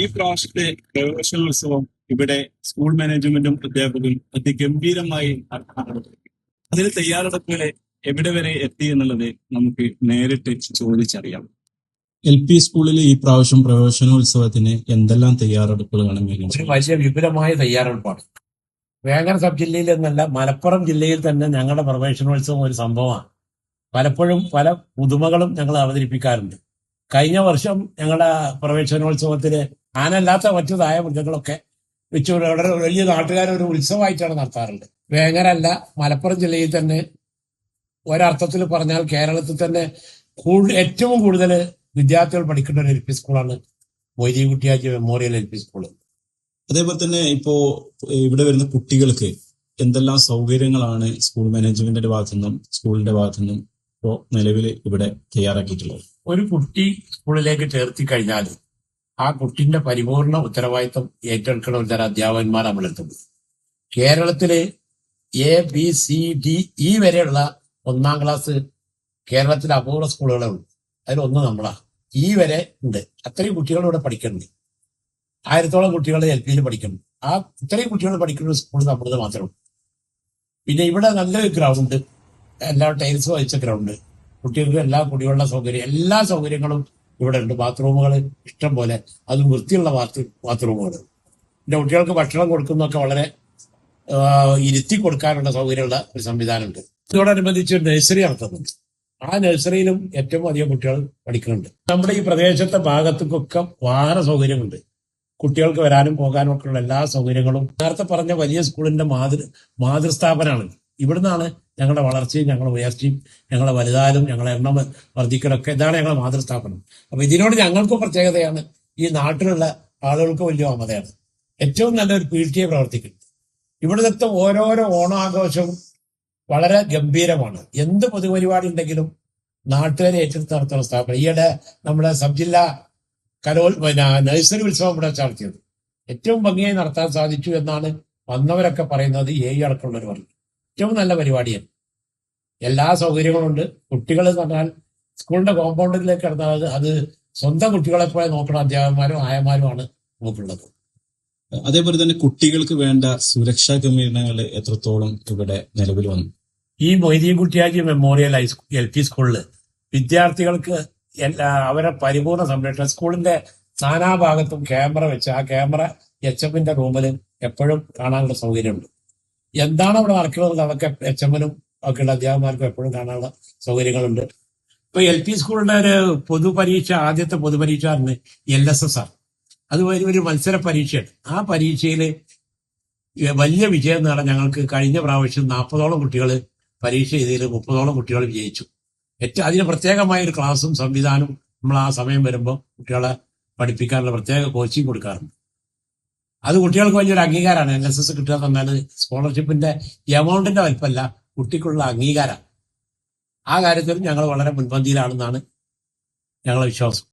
ഈ പ്രാവശ്യത്തെ പ്രവേശനോത്സവം ഇവിടെ സ്കൂൾ മാനേജ്മെന്റും അധ്യാപകരും അതിഗംഭീരമായി നടത്താറുണ്ട്. അതിന് തയ്യാറെടുപ്പുകളെ എവിടെ വരെ എത്തി എന്നുള്ളത് നമുക്ക് നേരിട്ട് ചോദിച്ചറിയാം. LP സ്കൂളിൽ ഈ പ്രാവശ്യം പ്രവേശനോത്സവത്തിന് എന്തെല്ലാം തയ്യാറെടുപ്പുകളാണ് ഒരു വലിയ വിപുലമായ തയ്യാറെടുപ്പാണ്. വേങ്ങര സബ് ജില്ലയിൽ എന്നല്ല, മലപ്പുറം ജില്ലയിൽ തന്നെ ഞങ്ങളുടെ പ്രവേശനോത്സവം ഒരു സംഭവമാണ്. പലപ്പോഴും പല പുതുമകളും ഞങ്ങൾ അവതരിപ്പിക്കാറുണ്ട്. കഴിഞ്ഞ വർഷം ഞങ്ങളുടെ പ്രവേശനോത്സവത്തിന് ആനല്ലാത്ത മറ്റതായ മൃഗങ്ങളൊക്കെ വെച്ചുകൊണ്ട് വളരെ വലിയ നാട്ടുകാരൊരു ഉത്സവമായിട്ടാണ് നടത്താറുള്ളത്. വേങ്ങരല്ല, മലപ്പുറം ജില്ലയിൽ തന്നെ ഒരർത്ഥത്തിൽ പറഞ്ഞാൽ കേരളത്തിൽ തന്നെ ഏറ്റവും കൂടുതൽ വിദ്യാർത്ഥികൾ പഠിക്കേണ്ട ഒരു LP സ്കൂളാണ് Moideen Kuttiyaji memorial LP school. അതേപോലെ തന്നെ ഇപ്പോ ഇവിടെ വരുന്ന കുട്ടികൾക്ക് എന്തെല്ലാം സൗകര്യങ്ങളാണ് സ്കൂൾ മാനേജ്മെന്റിന്റെ ഭാഗത്തുനിന്നും സ്കൂളിന്റെ ഭാഗത്തുനിന്നും ഇപ്പോ നിലവിൽ ഇവിടെ തയ്യാറാക്കിയിട്ടുള്ളത്? ഒരു കുട്ടി സ്കൂളിലേക്ക് ചേർത്തി കഴിഞ്ഞാൽ ആ കുട്ടിന്റെ പരിപൂർണ ഉത്തരവാദിത്വം ഏറ്റെടുക്കുന്ന ഒരു തരം അധ്യാപകന്മാർ നമ്മളെത്തുന്നത്. കേരളത്തില് ABCDE വരെയുള്ള 1-ാം ക്ലാസ് കേരളത്തിലെ അപൂർവ സ്കൂളുകളേ ഉള്ളൂ. അതിലൊന്ന് നമ്മളാണ്. E വരെ ഉണ്ട്. അത്രയും കുട്ടികൾ ഇവിടെ പഠിക്കുന്നുണ്ട്. 1000-ഓളം കുട്ടികൾ LPയിൽ പഠിക്കുന്നു. ആ ഇത്രയും കുട്ടികൾ പഠിക്കുന്ന ഒരു സ്കൂൾ നമ്മളത് മാത്രമേ. പിന്നെ ഇവിടെ നല്ലൊരു ഗ്രൗണ്ട്, എല്ലാ ടൈൽസ് വഹിച്ച ഗ്രൗണ്ട്, കുട്ടികൾക്ക് എല്ലാ കുടിവെള്ള സൗകര്യം, എല്ലാ സൗകര്യങ്ങളും ഇവിടെ ഉണ്ട്. ബാത്റൂമുകൾ ഇഷ്ടം പോലെ, അതും വൃത്തിയുള്ള ബാത്റൂമുകൾ. പിന്നെ കുട്ടികൾക്ക് ഭക്ഷണം കൊടുക്കുന്നതൊക്കെ വളരെ ഇരുത്തി കൊടുക്കാനുള്ള സൗകര്യമുള്ള ഒരു സംവിധാനമുണ്ട്. ഇതോടനുബന്ധിച്ച് നഴ്സറി നടത്തുന്നുണ്ട്. ആ നഴ്സറിയിലും ഏറ്റവും അധികം കുട്ടികൾ പഠിക്കുന്നുണ്ട്. നമ്മുടെ ഈ പ്രദേശത്തെ ഭാഗത്തേക്കൊക്കെ വാഹന സൗകര്യമുണ്ട്. കുട്ടികൾക്ക് വരാനും പോകാനും ഒക്കെ ഉള്ള എല്ലാ സൗകര്യങ്ങളും. നേരത്തെ പറഞ്ഞ വലിയ സ്കൂളിന്റെ മാതൃസ്ഥാപനമാണ്. ഇവിടുന്നാണ് ഞങ്ങളുടെ വളർച്ചയും ഞങ്ങളുടെ ഉയർച്ചയും ഞങ്ങളെ വലുതാലും ഞങ്ങളെ എണ്ണം വർദ്ധിക്കലൊക്കെ. ഇതാണ് ഞങ്ങളുടെ മാതൃസ്ഥാപനം. അപ്പൊ ഇതിനോട് ഞങ്ങൾക്കും പ്രത്യേകതയാണ്, ഈ നാട്ടിലുള്ള ആളുകൾക്ക് വലിയ മമതയാണ്. ഏറ്റവും നല്ലൊരു PTA പ്രവർത്തിക്കുന്നു. ഇവിടുത്തെ ഓരോരോ ഓണാഘോഷവും വളരെ ഗംഭീരമാണ്. എന്ത് പൊതുപരിപാടി ഉണ്ടെങ്കിലും നാട്ടുകാരെ ഏറ്റെടുത്ത് നടത്തുന്ന സ്ഥാപനം. ഈയിടെ നമ്മുടെ സബ് ജില്ലാ നഴ്സറി ഉത്സവം ഇവിടെ നടത്തിയത് ഏറ്റവും ഭംഗിയായി നടത്താൻ സാധിച്ചു എന്നാണ് വന്നവരൊക്കെ പറയുന്നത്. അടക്കമുള്ളവർ പറഞ്ഞു ഏറ്റവും നല്ല പരിപാടിയാണ്. എല്ലാ സൗകര്യങ്ങളും ഉണ്ട്. കുട്ടികൾ എന്ന് പറഞ്ഞാൽ സ്കൂളിന്റെ കോമ്പൗണ്ടിലേക്ക് കിടന്നാൽ അത് സ്വന്തം കുട്ടികളെ പോലെ നോക്കുന്ന അധ്യാപകന്മാരും ആയമാരുമാണ് നമുക്കുള്ളത്. അതേപോലെ തന്നെ കുട്ടികൾക്ക് വേണ്ട സുരക്ഷാ ക്രമീകരണങ്ങൾ എത്രത്തോളം ഇവിടെ നിലവിൽ വന്നു? ഈ മൊയ്തീൻ കുട്ടിയാജി മെമ്മോറിയൽ LP സ്കൂളിൽ വിദ്യാർത്ഥികൾക്ക് അവരെ പരിപൂർണ സംരക്ഷണം. സ്കൂളിന്റെ നാനാഭാഗത്തും ക്യാമറ വെച്ച് ആ ക്യാമറ HMന്റെ റൂമിൽ എപ്പോഴും കാണാനുള്ള സൗകര്യമുണ്ട്. എന്താണ് അവിടെ നടക്കുന്നത് അതൊക്കെ HMനും ഒക്കെയുള്ള അധ്യാപകന്മാർക്കും എപ്പോഴും കാണാനുള്ള സൗകര്യങ്ങളുണ്ട്. ഇപ്പൊ LP സ്കൂളിന്റെ ഒരു പൊതുപരീക്ഷ, ആദ്യത്തെ പൊതുപരീക്ഷ LSS. അത് ഒരു മത്സര പരീക്ഷയാണ്. ആ പരീക്ഷയിൽ വലിയ വിജയം നേടാൻ ഞങ്ങൾക്ക് കഴിഞ്ഞ പ്രാവശ്യം 40ഓളം കുട്ടികൾ പരീക്ഷ ചെയ്തതിൽ 30ഓളം കുട്ടികൾ വിജയിച്ചു. അതിന് പ്രത്യേകമായ ഒരു ക്ലാസ്സും സംവിധാനവും നമ്മൾ ആ സമയം വരുമ്പോൾ കുട്ടികളെ പഠിപ്പിക്കാനുള്ള പ്രത്യേക കോച്ചിങ് കൊടുക്കാറുണ്ട്. അത് കുട്ടികൾക്ക് വലിയൊരു അംഗീകാരമാണ്. LSS കിട്ടുക എന്ന് പറഞ്ഞാൽ സ്കോളർഷിപ്പിന്റെ എമൗണ്ടിന്റെ വലിപ്പമല്ല, കുട്ടിക്കുള്ള അംഗീകാരം. ആ കാര്യത്തിൽ ഞങ്ങൾ വളരെ മുൻപന്തിയിലാണെന്നാണ് ഞങ്ങളുടെ വിശ്വാസം.